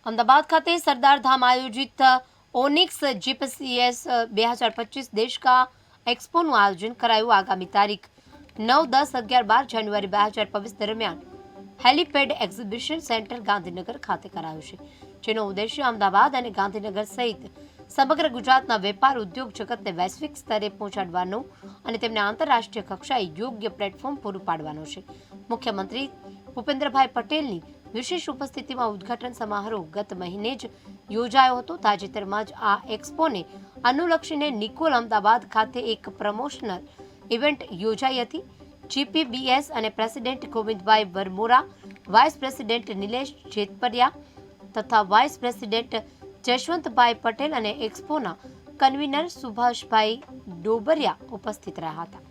અમદાવાદ ખાતે સરદાર ધામ આયોજિત ઓનિક્સ જીપીએस 2025 देश का एक्सपोનું આયોજન કરાયું। આગામી તારીખ 9, 10, 11, 12 જાન્યુઆરી 2025 દરમિયાન હેલીપેડ એક્ઝિબિશન સેન્ટર ગાંધીનગર ખાતે કરાયું છે, જેનો ઉદ્દેશ્ય અમદાવાદ અને ગાંધીનગર સહિત સમગ્ર ગુજરાતના વેપાર ઉદ્યોગ જગતને વૈશ્વિક સ્તરે પહોંચાડવાનો અને તેમને આંતરરાષ્ટ્રીય કક્ષાએ યોગ્ય પ્લેટફોર્મ પૂરું પાડવાનો છે। મુખ્યમંત્રી ભૂપેન્દ્રભાઈ પટેલની વિશેષ ઉપસ્થિતિમાં ઉદ્ઘાટન સમારોહ ગત મહિને જ યોજાયો હતો। તાજેતરમાં જ આ એક્સપોને અનુલક્ષીને નિકોલ અમદાવાદ ખાતે એક પ્રમોશનલ ઇવેન્ટ યોજાઈ હતી। જીપીબીએસ અને president Govindbhai Varmora, vice president Nilesh Jetpariya તથા વાઇસ પ્રેસિડેન્ટ જશવંતભાઈ પટેલ અને એક્સપોના કન્વીનર સુભાષભાઈ ડોબરિયા ઉપસ્થિત રહ્યા હતા।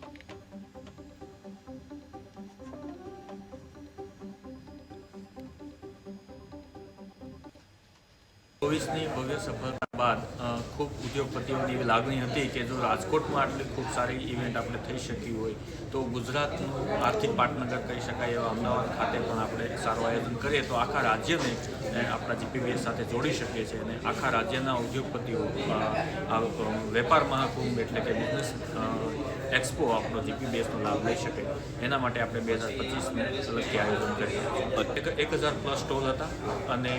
કોવિડની ભવ્ય સફળતા બાદ ખૂબ ઉદ્યોગપતિઓની એવી લાગણી હતી કે જો રાજકોટમાં આટલી ખૂબ સારી ઇવેન્ટ આપણે થઈ શકી હોય તો ગુજરાતનું આર્થિક પાટનગર કહી શકાય એવા અમદાવાદ ખાતે પણ આપણે સારું આયોજન કરીએ તો આખા રાજ્યને આપણા જીપીબીએસ સાથે જોડી શકીએ છીએ અને આખા રાજ્યના ઉદ્યોગપતિઓ આ વેપાર મહાકુંભ એટલે કે બિઝનેસ એક્સપો આપણો જીપીબીએસનો લાભ લઈ શકે એના માટે આપણે 2025નું અલગથી આયોજન કરીએ। 1000+ સ્ટોલ હતા અને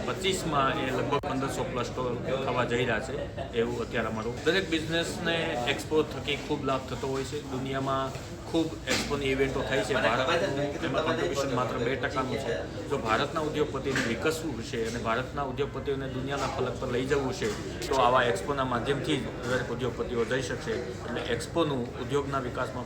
25માં એ લગભગ 1500+ સ્ટોલ થવા જઈ રહ્યા છે એવું અત્યારે અમારું। દરેક બિઝનેસને એક્સપો થકી ખૂબ લાભ થતો હોય છે। દુનિયામાં ખૂબ એક્સપોની ઇવેન્ટો થઈ છે, ભારતનું એમાં કોન્ટ્રીબ્યુશન માત્ર 2%નું છે। જો ભારતના ઉદ્યોગપતિને વિકસવું છે અને ભારતના ઉદ્યોગપતિઓને દુનિયાના ફલક પર લઈ જવું છે તો આવા એક્સપોના માધ્યમથી જ દરેક ઉદ્યોગપતિઓ જઈ શકશે। એટલે એક્સપોનું ઉદ્યોગના વિકાસમાં